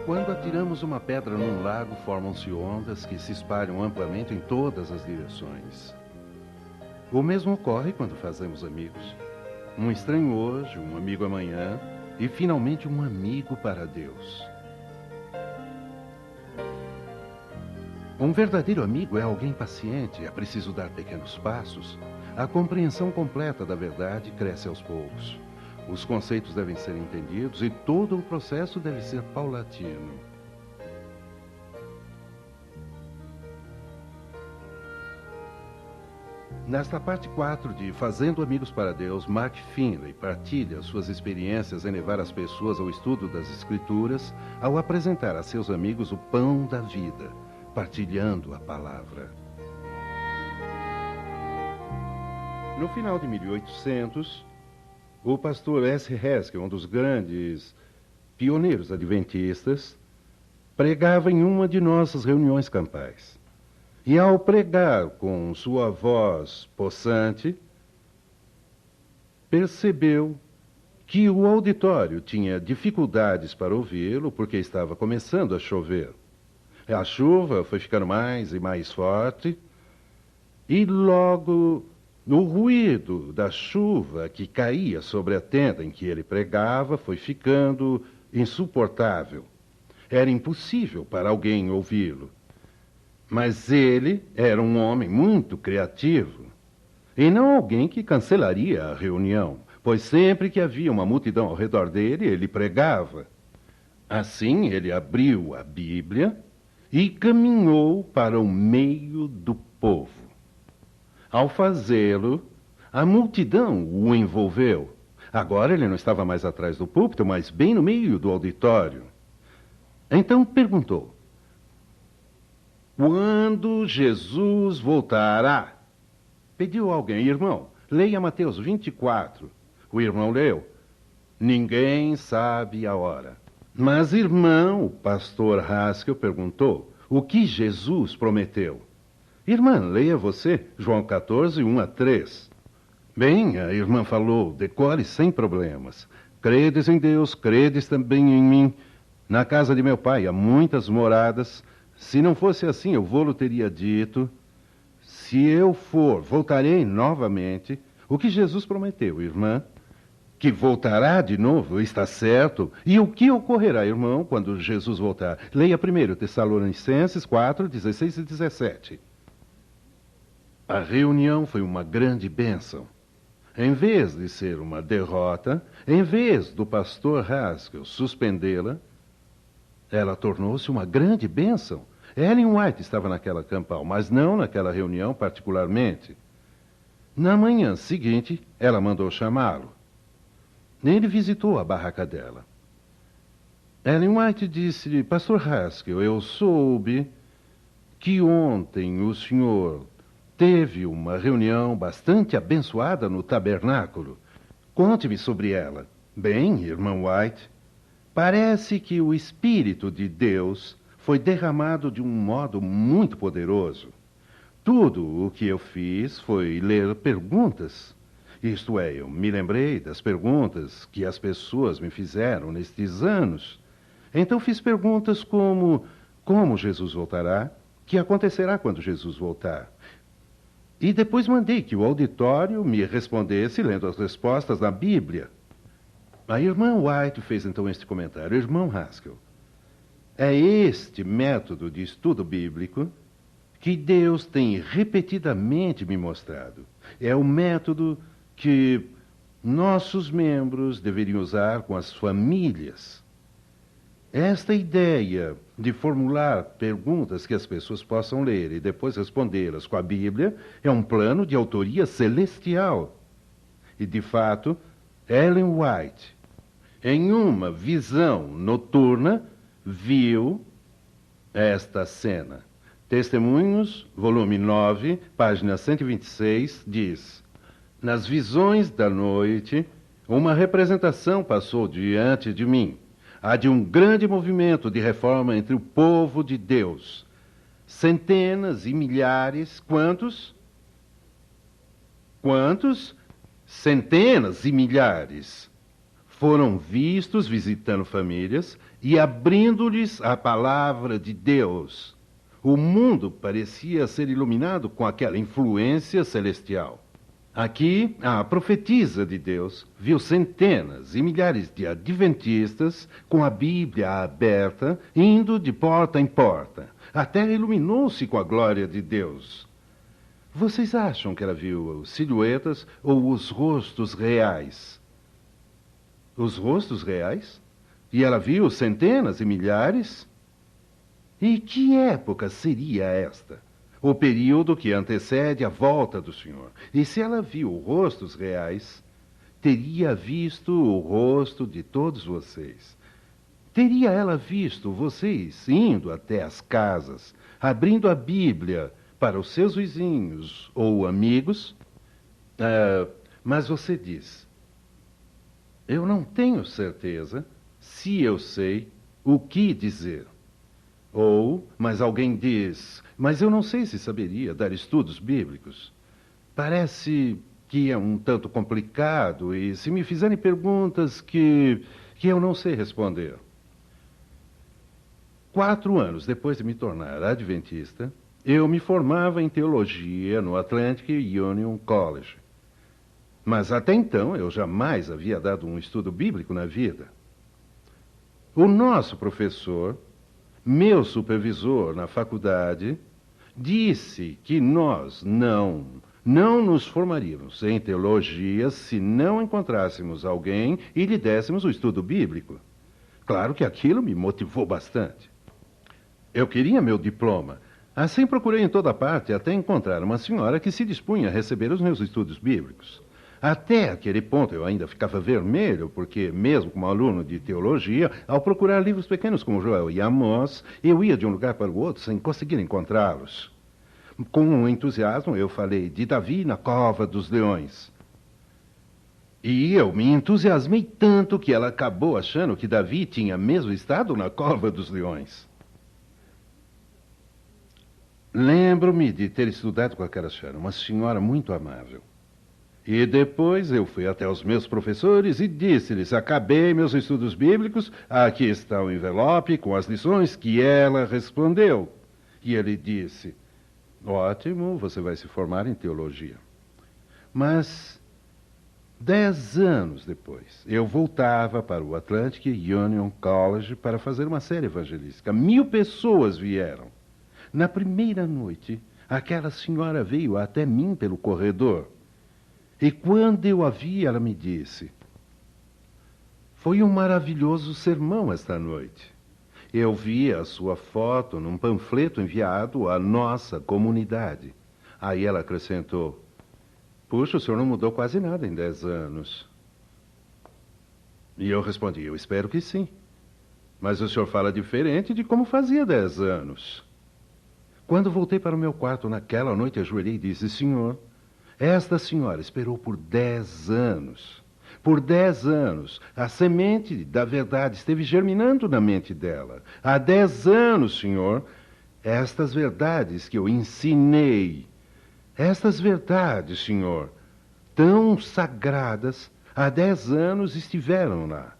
Quando atiramos uma pedra num lago, formam-se ondas que se espalham amplamente em todas as direções. O mesmo ocorre quando fazemos amigos. Um estranho hoje, um amigo amanhã e, finalmente, um amigo para Deus. Um verdadeiro amigo é alguém paciente, é preciso dar pequenos passos. A compreensão completa da verdade cresce aos poucos. Os conceitos devem ser entendidos e todo o processo deve ser paulatino. Nesta parte 4 de Fazendo Amigos para Deus, Mark Finley partilha suas experiências em levar as pessoas ao estudo das Escrituras ao apresentar a seus amigos o pão da vida, partilhando a palavra. No final de 1800, o pastor S. Haskell, um dos grandes pioneiros adventistas, pregava em uma de nossas reuniões campais. E ao pregar com sua voz possante, percebeu que o auditório tinha dificuldades para ouvi-lo porque estava começando a chover. A chuva foi ficando mais e mais forte e logo o ruído da chuva que caía sobre a tenda em que ele pregava foi ficando insuportável. Era impossível para alguém ouvi-lo. Mas ele era um homem muito criativo e não alguém que cancelaria a reunião, pois sempre que havia uma multidão ao redor dele, ele pregava. Assim, ele abriu a Bíblia e caminhou para o meio do povo. Ao fazê-lo, a multidão o envolveu. Agora ele não estava mais atrás do púlpito, mas bem no meio do auditório. Então perguntou: quando Jesus voltará? Pediu alguém: irmão, leia Mateus 24. O irmão leu: ninguém sabe a hora. Mas, irmão, o pastor Haskell perguntou: o que Jesus prometeu? Irmã, leia você João 14, 1-3. Bem, a irmã falou: decore sem problemas. Credes em Deus, credes também em mim. Na casa de meu pai há muitas moradas. Se não fosse assim, eu vou-lo teria dito. Se eu for, voltarei novamente. O que Jesus prometeu, irmã? Que voltará de novo, está certo. E o que ocorrerá, irmão, quando Jesus voltar? Leia primeiro Tessalonicenses 4, 16 e 17. A reunião foi uma grande bênção. Em vez de ser uma derrota, em vez do pastor Haskell suspendê-la, ela tornou-se uma grande bênção. Ellen White estava naquela campal, mas não naquela reunião particularmente. Na manhã seguinte, ela mandou chamá-lo. Ele visitou a barraca dela. Ellen White disse: pastor Haskell, eu soube que ontem o senhor teve uma reunião bastante abençoada no tabernáculo. Conte-me sobre ela. Bem, irmã White, parece que o Espírito de Deus foi derramado de um modo muito poderoso. Tudo o que eu fiz foi ler perguntas. Isto é, eu me lembrei das perguntas que as pessoas me fizeram nestes anos. Então fiz perguntas como Jesus voltará? O que acontecerá quando Jesus voltar? E depois mandei que o auditório me respondesse lendo as respostas na Bíblia. A irmã White fez então este comentário: irmão Haskell, é este método de estudo bíblico que Deus tem repetidamente me mostrado. É o método que nossos membros deveriam usar com as famílias. Esta ideia de formular perguntas que as pessoas possam ler e depois respondê-las com a Bíblia é um plano de autoria celestial. E, de fato, Ellen White, em uma visão noturna, viu esta cena. Testemunhos, volume 9, página 126, diz: nas visões da noite, uma representação passou diante de mim, a de um grande movimento de reforma entre o povo de Deus. Centenas e milhares, quantos? Quantos? Centenas e milhares foram vistos visitando famílias e abrindo-lhes a palavra de Deus. O mundo parecia ser iluminado com aquela influência celestial. Aqui, a profetisa de Deus viu centenas e milhares de adventistas com a Bíblia aberta, indo de porta em porta. A terra iluminou-se com a glória de Deus. Vocês acham que ela viu silhuetas ou os rostos reais? Os rostos reais? E ela viu centenas e milhares? E que época seria esta? O período que antecede a volta do Senhor. E se ela viu rostos reais, teria visto o rosto de todos vocês. Teria ela visto vocês indo até as casas, abrindo a Bíblia para os seus vizinhos ou amigos? Mas você diz, eu não tenho certeza se eu sei o que dizer. Ou, mas alguém diz, mas eu não sei se saberia dar estudos bíblicos. Parece que é um tanto complicado e se me fizerem perguntas que eu não sei responder. 4 anos depois de me tornar adventista, eu me formava em teologia no Atlantic Union College. Mas até então eu jamais havia dado um estudo bíblico na vida. O nosso professor, meu supervisor na faculdade, disse que nós não nos formaríamos em teologia se não encontrássemos alguém e lhe dessemos o estudo bíblico. Claro que aquilo me motivou bastante. Eu queria meu diploma. Assim procurei em toda parte até encontrar uma senhora que se dispunha a receber os meus estudos bíblicos. Até aquele ponto eu ainda ficava vermelho, porque, mesmo como aluno de teologia, ao procurar livros pequenos como Joel e Amós, eu ia de um lugar para o outro sem conseguir encontrá-los. Com um entusiasmo, eu falei de Davi na cova dos leões. E eu me entusiasmei tanto que ela acabou achando que Davi tinha mesmo estado na cova dos leões. Lembro-me de ter estudado com aquela senhora, uma senhora muito amável. E depois eu fui até os meus professores e disse-lhes, acabei meus estudos bíblicos, aqui está o envelope com as lições que ela respondeu. E ele disse, ótimo, você vai se formar em teologia. Mas 10 anos depois, eu voltava para o Atlantic Union College para fazer uma série evangelística. 1000 pessoas vieram. Na primeira noite, aquela senhora veio até mim pelo corredor. E quando eu a vi, ela me disse, foi um maravilhoso sermão esta noite. Eu vi a sua foto num panfleto enviado à nossa comunidade. Aí ela acrescentou, puxa, o senhor não mudou quase nada em 10 anos. E eu respondi, eu espero que sim. Mas o senhor fala diferente de como fazia 10 anos. Quando voltei para o meu quarto naquela noite, ajoelhei e disse, senhor, esta senhora esperou por 10 anos. Por 10 anos, a semente da verdade esteve germinando na mente dela. Há 10 anos, senhor, estas verdades que eu ensinei, estas verdades, senhor, tão sagradas, há 10 anos estiveram lá.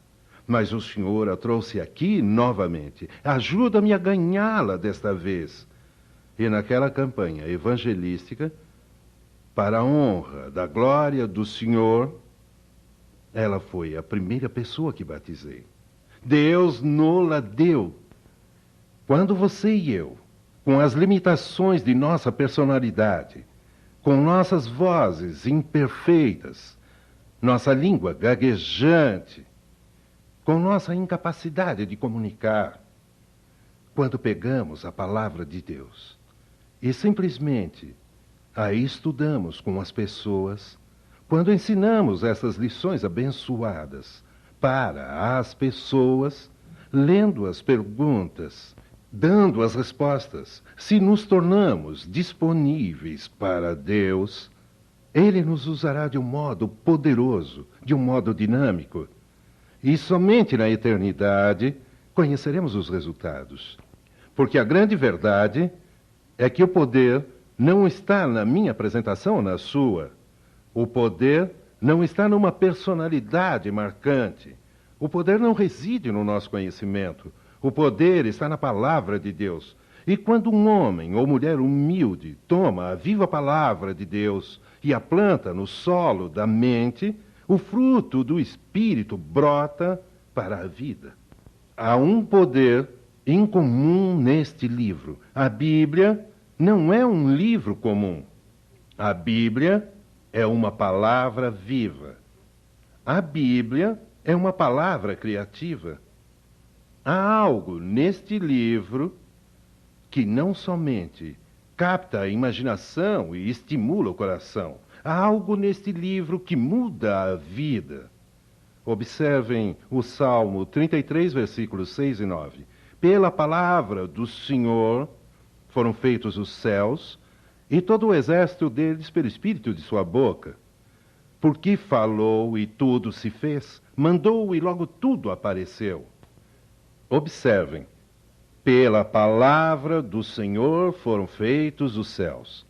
Mas o senhor a trouxe aqui novamente. Ajuda-me a ganhá-la desta vez. E naquela campanha evangelística, para a honra da glória do Senhor, ela foi a primeira pessoa que batizei. Deus nos-la deu. Quando você e eu, com as limitações de nossa personalidade, com nossas vozes imperfeitas, nossa língua gaguejante, com nossa incapacidade de comunicar, quando pegamos a palavra de Deus e simplesmente a estudamos com as pessoas, quando ensinamos essas lições abençoadas para as pessoas, lendo as perguntas, dando as respostas, se nos tornamos disponíveis para Deus, Ele nos usará de um modo poderoso, de um modo dinâmico. E somente na eternidade conheceremos os resultados. Porque a grande verdade é que o poder não está na minha apresentação ou na sua. O poder não está numa personalidade marcante. O poder não reside no nosso conhecimento. O poder está na palavra de Deus. E quando um homem ou mulher humilde toma a viva palavra de Deus e a planta no solo da mente, o fruto do Espírito brota para a vida. Há um poder incomum neste livro. A Bíblia não é um livro comum. A Bíblia é uma palavra viva. A Bíblia é uma palavra criativa. Há algo neste livro que não somente capta a imaginação e estimula o coração. Há algo neste livro que muda a vida. Observem o Salmo 33, versículos 6 e 9. Pela palavra do Senhor foram feitos os céus, e todo o exército deles pelo espírito de sua boca. Porque falou e tudo se fez, mandou e logo tudo apareceu. Observem, pela palavra do Senhor foram feitos os céus.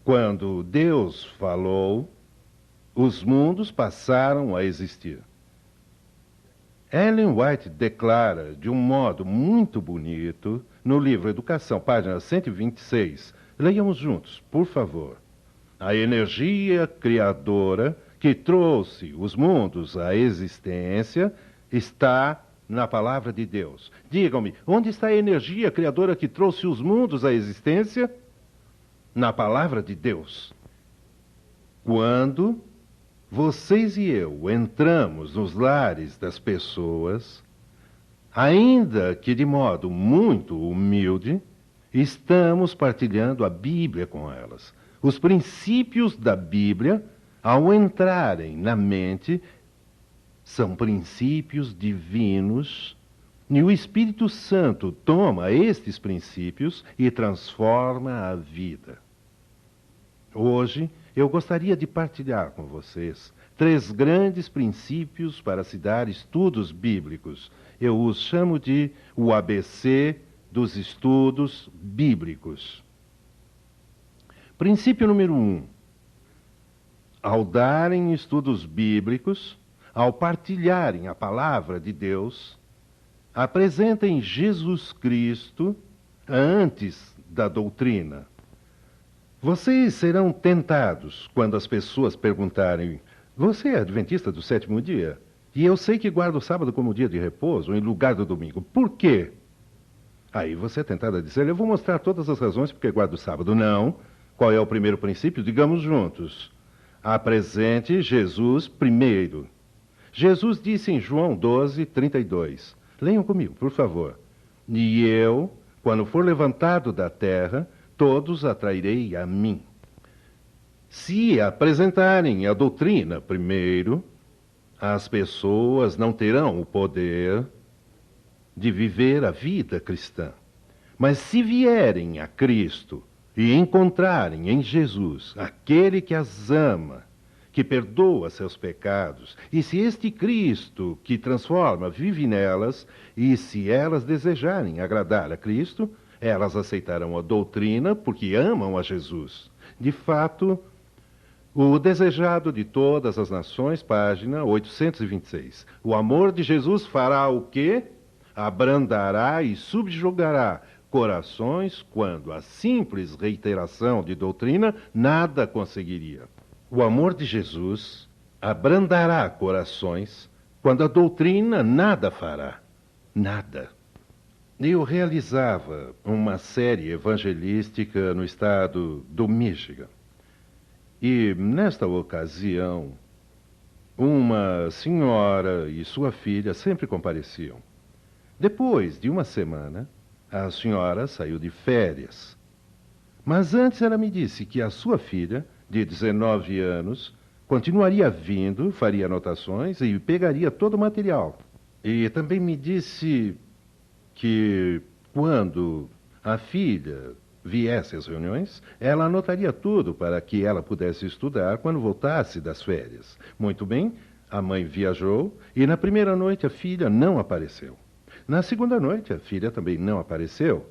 Quando Deus falou, os mundos passaram a existir. Ellen White declara de um modo muito bonito no livro Educação, página 126. Leiamos juntos, por favor. A energia criadora que trouxe os mundos à existência está na palavra de Deus. Digam-me, onde está a energia criadora que trouxe os mundos à existência? Na palavra de Deus. Quando vocês e eu entramos nos lares das pessoas, ainda que de modo muito humilde, estamos partilhando a Bíblia com elas. Os princípios da Bíblia, ao entrarem na mente, são princípios divinos, e o Espírito Santo toma estes princípios e transforma a vida. Hoje, eu gostaria de partilhar com vocês 3 grandes princípios para se dar estudos bíblicos. Eu os chamo de o ABC dos estudos bíblicos. Princípio número 1. Ao darem estudos bíblicos, ao partilharem a palavra de Deus, apresentem Jesus Cristo antes da doutrina. Vocês serão tentados quando as pessoas perguntarem: você é adventista do 7º dia? E eu sei que guarda o sábado como dia de repouso em lugar do domingo. Por quê? Aí você é tentado a dizer: eu vou mostrar todas as razões porque guarda o sábado. Não. Qual é o primeiro princípio? Digamos juntos. Apresente Jesus primeiro. Jesus disse em João 12, 32. Leiam comigo, por favor. E eu, quando for levantado da terra, todos atrairei a mim. Se apresentarem a doutrina primeiro, as pessoas não terão o poder de viver a vida cristã. Mas se vierem a Cristo e encontrarem em Jesus aquele que as ama, que perdoa seus pecados, e se este Cristo que transforma vive nelas, e se elas desejarem agradar a Cristo, elas aceitarão a doutrina porque amam a Jesus. De fato, o desejado de todas as nações, página 826. O amor de Jesus fará o quê? Abrandará e subjugará corações quando a simples reiteração de doutrina nada conseguiria. O amor de Jesus abrandará corações quando a doutrina nada fará. Nada. Eu realizava uma série evangelística no estado do Michigan. E, nesta ocasião, uma senhora e sua filha sempre compareciam. Depois de uma semana, a senhora saiu de férias. Mas antes ela me disse que a sua filha, de 19 anos, continuaria vindo, faria anotações e pegaria todo o material. E também me disse que quando a filha viesse às reuniões, ela anotaria tudo para que ela pudesse estudar quando voltasse das férias. Muito bem, a mãe viajou e na primeira noite a filha não apareceu. Na segunda noite a filha também não apareceu.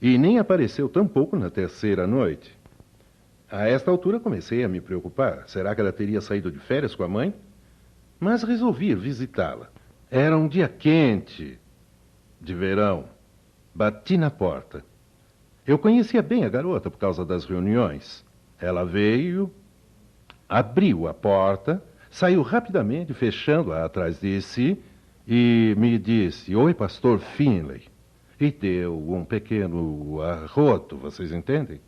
E nem apareceu tampouco na terceira noite. A esta altura comecei a me preocupar. Será que ela teria saído de férias com a mãe? mas resolvi ir visitá-la. Era um dia quente, de verão. Bati na porta. Eu conhecia bem a garota por causa das reuniões. Ela veio, abriu a porta, saiu rapidamente, fechando-a atrás de si, e me disse: "Oi, pastor Finley." E deu um pequeno arroto, vocês entendem?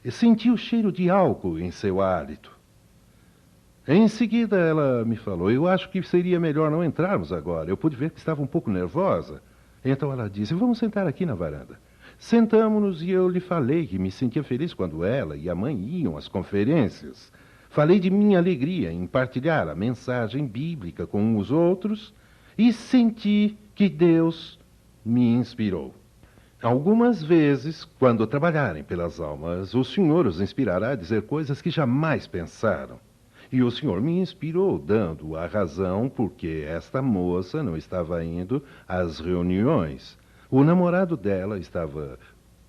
E senti o cheiro de álcool em seu hálito. Em seguida ela me falou: "Eu acho que seria melhor não entrarmos agora." Eu pude ver que estava um pouco nervosa. Então ela disse: "Vamos sentar aqui na varanda." Sentamos-nos e eu lhe falei que me sentia feliz quando ela e a mãe iam às conferências. Falei de minha alegria em partilhar a mensagem bíblica com os outros e senti que Deus me inspirou. Algumas vezes, quando trabalharem pelas almas, o Senhor os inspirará a dizer coisas que jamais pensaram. E o Senhor me inspirou, dando a razão porque esta moça não estava indo às reuniões. O namorado dela estava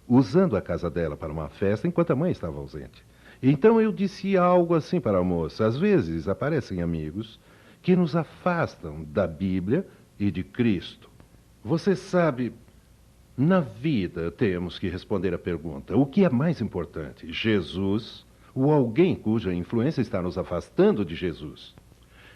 usando a casa dela para uma festa enquanto a mãe estava ausente. Então eu disse algo assim para a moça: às vezes aparecem amigos que nos afastam da Bíblia e de Cristo. Você sabe, na vida temos que responder a pergunta: o que é mais importante, Jesus ou alguém cuja influência está nos afastando de Jesus?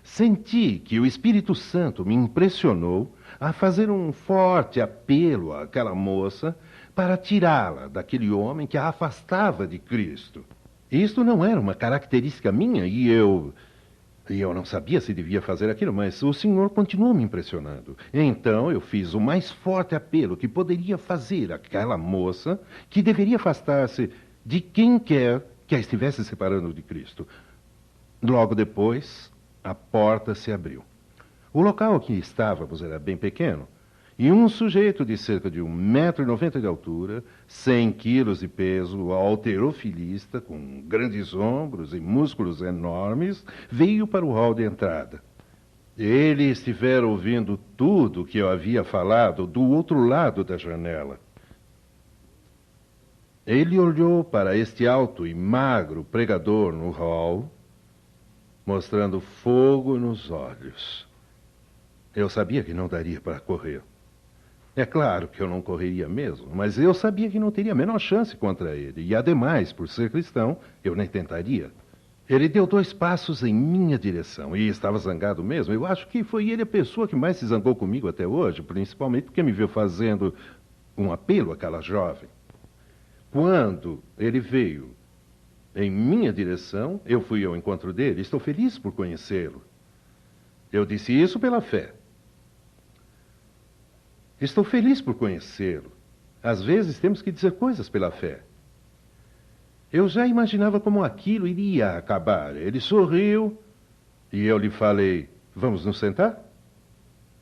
Senti que o Espírito Santo me impressionou a fazer um forte apelo àquela moça para tirá-la daquele homem que a afastava de Cristo. Isto não era uma característica minha e eu não sabia se devia fazer aquilo, mas o Senhor continuou me impressionando. Então eu fiz o mais forte apelo que poderia fazer àquela moça, que deveria afastar-se de quem quer que a estivesse separando de Cristo. Logo depois, a porta se abriu. O local em que estávamos era bem pequeno, e um sujeito de cerca de 1,90 m de altura, 100 quilos de peso, halterofilista, com grandes ombros e músculos enormes, veio para o hall de entrada. Ele estivera ouvindo tudo o que eu havia falado do outro lado da janela. Ele olhou para este alto e magro pregador no hall, mostrando fogo nos olhos. Eu sabia que não daria para correr. É claro que eu não correria mesmo, mas eu sabia que não teria a menor chance contra ele. E, ademais, por ser cristão, eu nem tentaria. Ele deu 2 passos em minha direção e estava zangado mesmo. Eu acho que foi ele a pessoa que mais se zangou comigo até hoje, principalmente porque me viu fazendo um apelo àquela jovem. Quando ele veio em minha direção, eu fui ao encontro dele. Estou feliz por conhecê-lo. Eu disse isso pela fé. Estou feliz por conhecê-lo. Às vezes temos que dizer coisas pela fé. Eu já imaginava como aquilo iria acabar. Ele sorriu e eu lhe falei: "Vamos nos sentar?"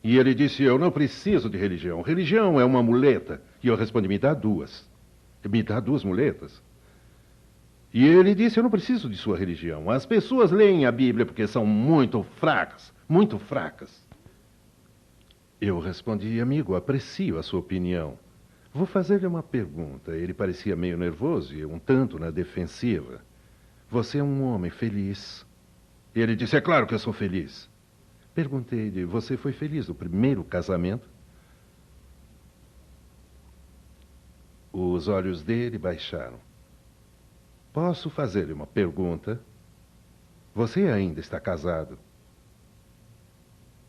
E ele disse: "Eu não preciso de religião. Religião é uma muleta." E eu respondi: "Me dá 2. Me dá 2 muletas." E ele disse: "Eu não preciso de sua religião. As pessoas leem a Bíblia porque são muito fracas, muito fracas." Eu respondi: "Amigo, aprecio a sua opinião. Vou fazer-lhe uma pergunta." Ele parecia meio nervoso e um tanto na defensiva. "Você é um homem feliz?" Ele disse: "É claro que eu sou feliz." Perguntei-lhe: "Você foi feliz no primeiro casamento?" Os olhos dele baixaram. "Posso fazer-lhe uma pergunta? Você ainda está casado?"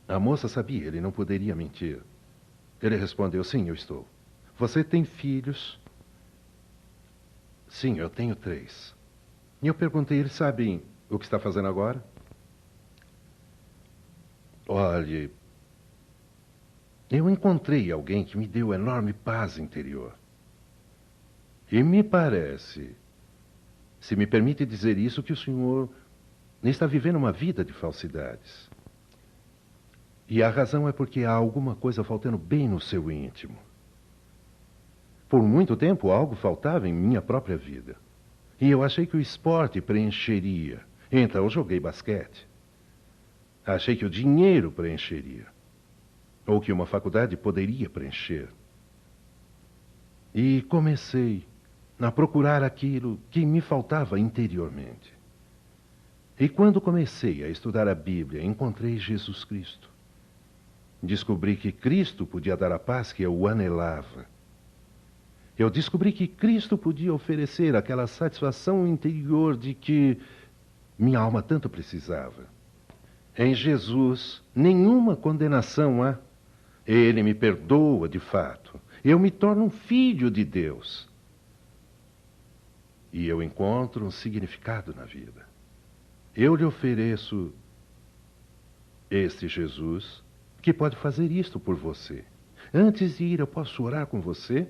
A moça sabia, ele não poderia mentir. Ele respondeu: "Sim, eu estou." "Você tem filhos?" "Sim, eu tenho 3. E eu perguntei: "Eles sabem o que está fazendo agora?" "Olhe, eu encontrei alguém que me deu enorme paz interior. E me parece, se me permite dizer isso, que o senhor está vivendo uma vida de falsidades. E a razão é porque há alguma coisa faltando bem no seu íntimo. Por muito tempo algo faltava em minha própria vida. E eu achei que o esporte preencheria. Então joguei basquete. Achei que o dinheiro preencheria. Ou que uma faculdade poderia preencher. E comecei a procurar aquilo que me faltava interiormente. E quando comecei a estudar a Bíblia, encontrei Jesus Cristo. Descobri que Cristo podia dar a paz que eu anelava. Eu descobri que Cristo podia oferecer aquela satisfação interior de que minha alma tanto precisava. Em Jesus, nenhuma condenação há. Ele me perdoa de fato. Eu me torno um filho de Deus. E eu encontro um significado na vida. Eu lhe ofereço este Jesus que pode fazer isto por você. Antes de ir, eu posso orar com você?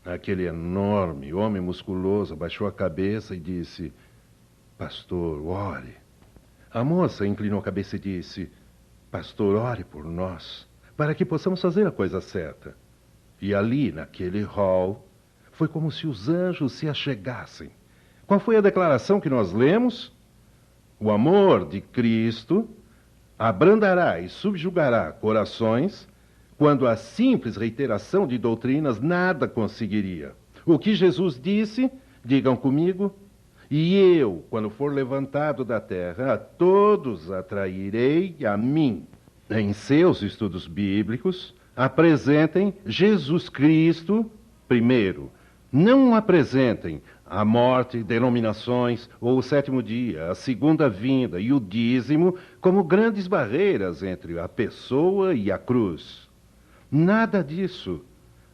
Aquele enorme homem musculoso abaixou a cabeça e disse: pastor, ore. A moça inclinou a cabeça e disse: pastor, ore por nós, para que possamos fazer a coisa certa. E ali, naquele hall, foi como se os anjos se achegassem. Qual foi a declaração que nós lemos? O amor de Cristo abrandará e subjugará corações, quando a simples reiteração de doutrinas nada conseguiria. O que Jesus disse, digam comigo: e eu, quando for levantado da terra, a todos atrairei a mim. Em seus estudos bíblicos, apresentem Jesus Cristo primeiro. Não apresentem a morte, denominações, ou o sétimo dia, a segunda vinda e o dízimo como grandes barreiras entre a pessoa e a cruz. Nada disso.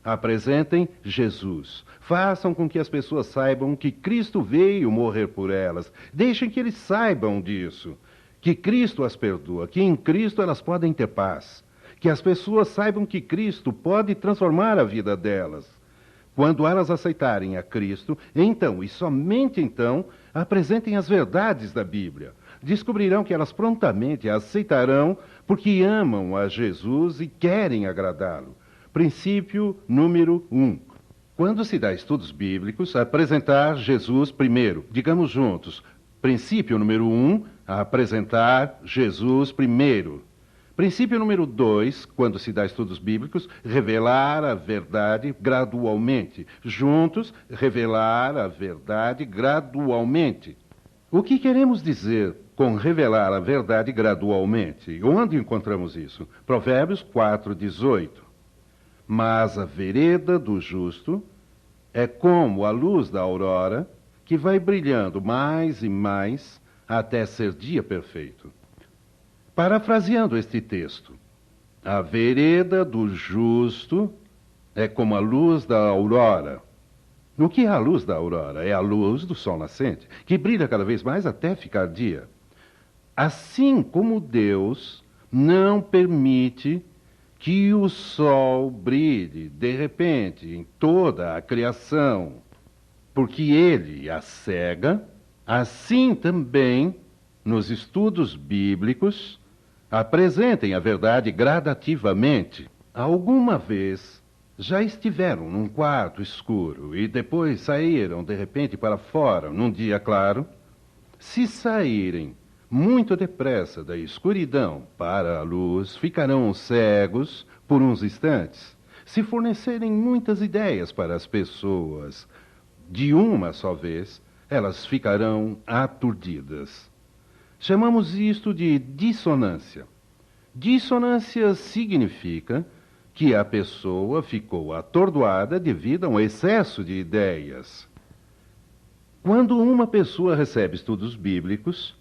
Apresentem Jesus. Façam com que as pessoas saibam que Cristo veio morrer por elas. Deixem que eles saibam disso. Que Cristo as perdoa, que em Cristo elas podem ter paz. Que as pessoas saibam que Cristo pode transformar a vida delas. Quando elas aceitarem a Cristo, então, e somente então, apresentem as verdades da Bíblia. Descobrirão que elas prontamente a aceitarão porque amam a Jesus e querem agradá-lo. Princípio número 1. Quando se dá estudos bíblicos, apresentar Jesus primeiro. Digamos juntos. Princípio número 1, apresentar Jesus primeiro. Princípio número 2, quando se dá estudos bíblicos, revelar a verdade gradualmente. Juntos, revelar a verdade gradualmente. O que queremos dizer com revelar a verdade gradualmente? Onde encontramos isso? Provérbios 4:18. Mas a vereda do justo é como a luz da aurora, que vai brilhando mais e mais até ser dia perfeito. Parafraseando este texto, a vereda do justo é como a luz da aurora. O que é a luz da aurora? É a luz do sol nascente, que brilha cada vez mais até ficar dia. Assim como Deus não permite que o sol brilhe de repente em toda a criação, porque ele a cega, assim também nos estudos bíblicos apresentem a verdade gradativamente. Alguma vez já estiveram num quarto escuro e depois saíram de repente para fora num dia claro? Se saírem muito depressa da escuridão para a luz, ficarão cegos por uns instantes. Se fornecerem muitas ideias para as pessoas de uma só vez, elas ficarão aturdidas. Chamamos isto de dissonância. Dissonância significa que a pessoa ficou atordoada devido a um excesso de ideias. Quando uma pessoa recebe estudos bíblicos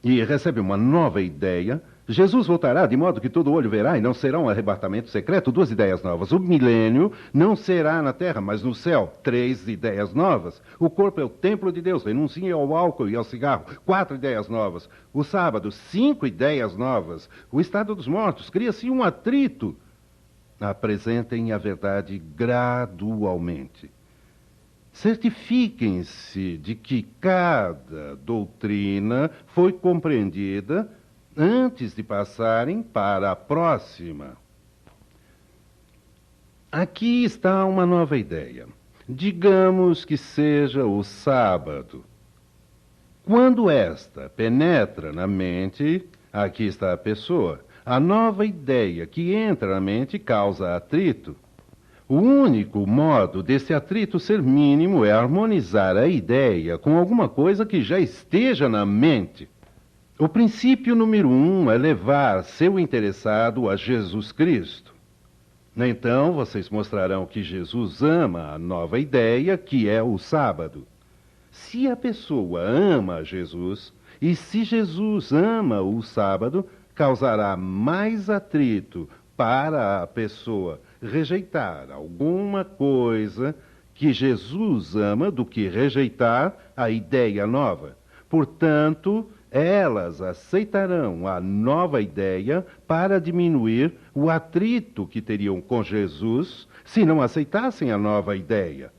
e recebe uma nova ideia, Jesus voltará de modo que todo olho verá e não será um arrebatamento secreto. 2 ideias novas. O milênio não será na terra, mas no céu. 3 ideias novas. O corpo é o templo de Deus. Renuncie ao álcool e ao cigarro. 4 ideias novas. O sábado, 5 ideias novas. O estado dos mortos. Cria-se um atrito. Apresentem a verdade gradualmente. Certifiquem-se de que cada doutrina foi compreendida antes de passarem para a próxima. Aqui está uma nova ideia. Digamos que seja o sábado. Quando esta penetra na mente, aqui está a pessoa. A nova ideia que entra na mente causa atrito. O único modo desse atrito ser mínimo é harmonizar a ideia com alguma coisa que já esteja na mente. O princípio número 1 é levar seu interessado a Jesus Cristo. Então, vocês mostrarão que Jesus ama a nova ideia, que é o sábado. Se a pessoa ama Jesus, e se Jesus ama o sábado, causará mais atrito para a pessoa rejeitar alguma coisa que Jesus ama do que rejeitar a ideia nova. Portanto, elas aceitarão a nova ideia para diminuir o atrito que teriam com Jesus se não aceitassem a nova ideia.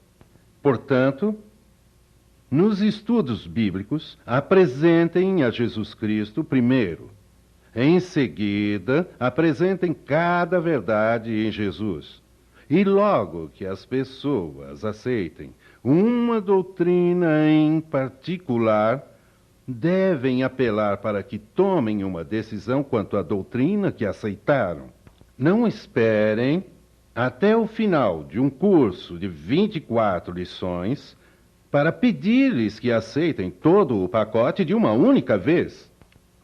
Portanto, nos estudos bíblicos, apresentem a Jesus Cristo primeiro. Em seguida, apresentem cada verdade em Jesus. E logo que as pessoas aceitem uma doutrina em particular, devem apelar para que tomem uma decisão quanto à doutrina que aceitaram. Não esperem até o final de um curso de 24 lições para pedir-lhes que aceitem todo o pacote de uma única vez.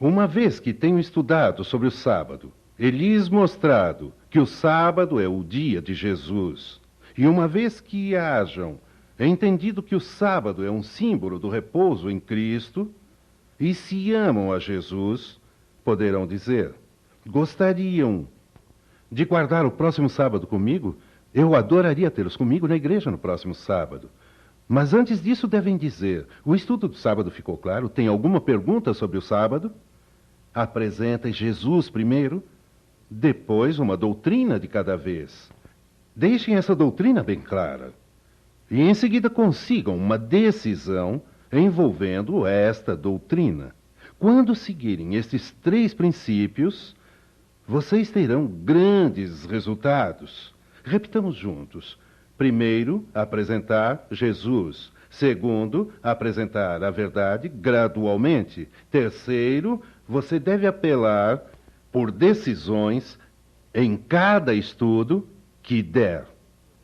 Uma vez que tenham estudado sobre o sábado e lhes mostrado que o sábado é o dia de Jesus, e uma vez que hajam entendido que o sábado é um símbolo do repouso em Cristo, e se amam a Jesus, poderão dizer: gostariam de guardar o próximo sábado comigo? Eu adoraria tê-los comigo na igreja no próximo sábado. Mas antes disso devem dizer: o estudo do sábado ficou claro? Tem alguma pergunta sobre o sábado? Apresentem Jesus primeiro, depois uma doutrina de cada vez. Deixem essa doutrina bem clara. E em seguida consigam uma decisão envolvendo esta doutrina. Quando seguirem estes 3 princípios, vocês terão grandes resultados. Repitamos juntos. Primeiro, apresentar Jesus. Segundo, apresentar a verdade gradualmente. Terceiro, você deve apelar por decisões em cada estudo que der.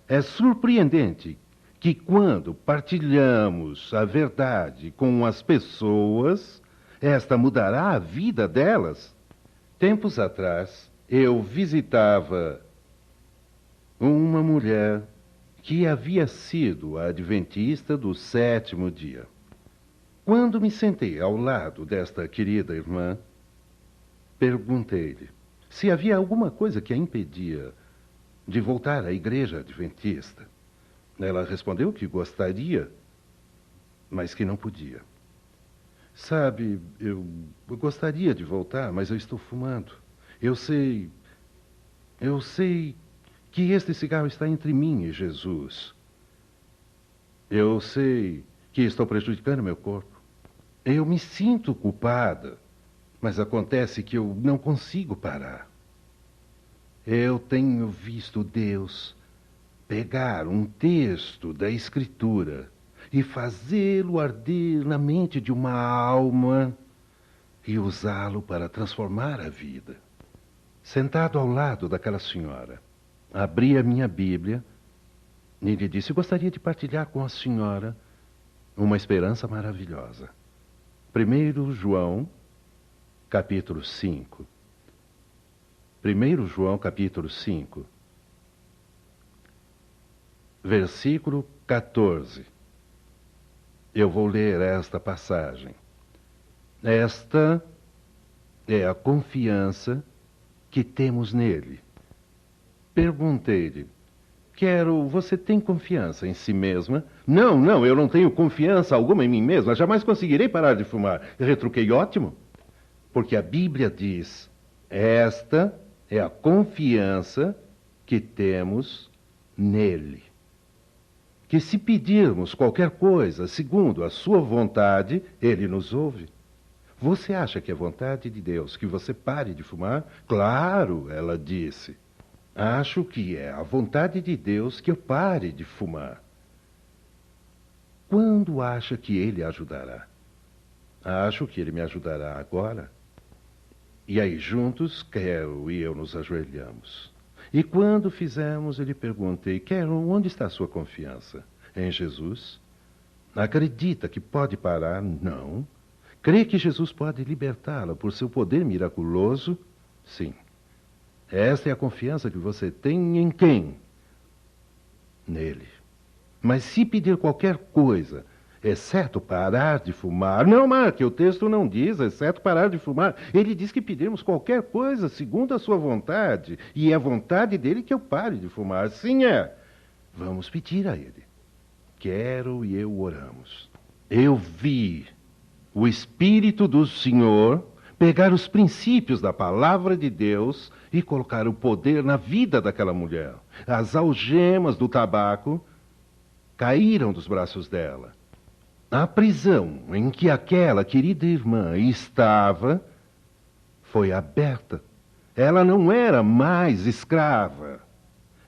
É surpreendente que quando partilhamos a verdade com as pessoas, esta mudará a vida delas. Tempos atrás, eu visitava uma mulher que havia sido a adventista do 7º dia. Quando me sentei ao lado desta querida irmã, perguntei-lhe se havia alguma coisa que a impedia de voltar à igreja adventista. Ela respondeu que gostaria, mas que não podia. Sabe, eu gostaria de voltar, mas eu estou fumando. Eu sei que este cigarro está entre mim e Jesus. Eu sei que estou prejudicando meu corpo. Eu me sinto culpada, mas acontece que eu não consigo parar. Eu tenho visto Deus pegar um texto da Escritura e fazê-lo arder na mente de uma alma e usá-lo para transformar a vida. Sentado ao lado daquela senhora, abri a minha Bíblia e lhe disse: gostaria de partilhar com a senhora uma esperança maravilhosa. 1 João, capítulo 5. 1 João, capítulo 5, versículo 14. Eu vou ler esta passagem. Esta é a confiança que temos nele. Perguntei-lhe: você tem confiança em si mesma? Não, eu não tenho confiança alguma em mim mesma. Jamais conseguirei parar de fumar. Eu retruquei: ótimo. Porque a Bíblia diz: esta é a confiança que temos nele. Que se pedirmos qualquer coisa segundo a sua vontade, ele nos ouve. Você acha que é vontade de Deus que você pare de fumar? Claro, ela disse. Acho que é a vontade de Deus que eu pare de fumar. Quando acha que ele ajudará? Acho que ele me ajudará agora. E aí juntos, Carol e eu nos ajoelhamos. E quando fizemos, eu lhe perguntei: Carol, onde está a sua confiança? Em Jesus? Acredita que pode parar? Não. Crê que Jesus pode libertá-la por seu poder miraculoso? Sim. Esta é a confiança que você tem em quem? Nele. Mas se pedir qualquer coisa, exceto parar de fumar... Não, Mark, o texto não diz, exceto parar de fumar. Ele diz que pedirmos qualquer coisa segundo a sua vontade. E é a vontade dele que eu pare de fumar. Sim, é. Vamos pedir a ele. Quero e eu oramos. Eu vi o Espírito do Senhor pegar os princípios da palavra de Deus e colocar o poder na vida daquela mulher. As algemas do tabaco caíram dos braços dela. A prisão em que aquela querida irmã estava foi aberta. Ela não era mais escrava.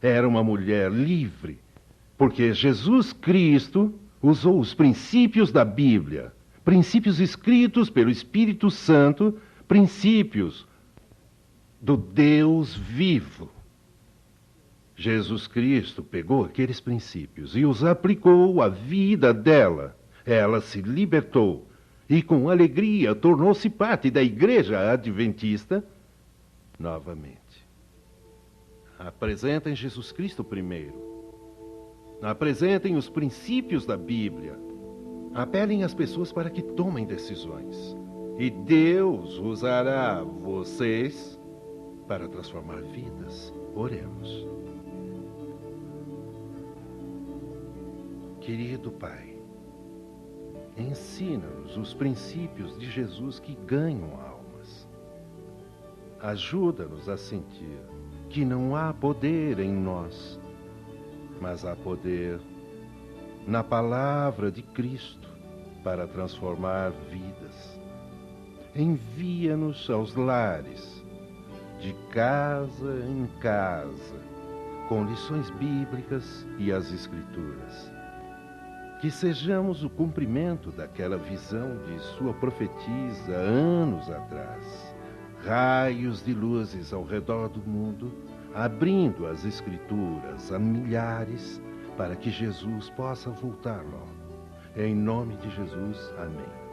Era uma mulher livre, porque Jesus Cristo usou os princípios da Bíblia, princípios escritos pelo Espírito Santo, princípios do Deus vivo. Jesus Cristo pegou aqueles princípios e os aplicou à vida dela. Ela se libertou e, com alegria, tornou-se parte da Igreja Adventista novamente. Apresentem Jesus Cristo primeiro. Apresentem os princípios da Bíblia. Apelem as pessoas para que tomem decisões. E Deus usará vocês para transformar vidas. Oremos. Querido Pai, ensina-nos os princípios de Jesus que ganham almas. Ajuda-nos a sentir que não há poder em nós, mas há poder na palavra de Cristo para transformar vidas. Envia-nos aos lares, de casa em casa, com lições bíblicas e as Escrituras. Que sejamos o cumprimento daquela visão de sua profetisa anos atrás. Raios de luzes ao redor do mundo, abrindo as Escrituras a milhares, para que Jesus possa voltar logo. Em nome de Jesus, amém.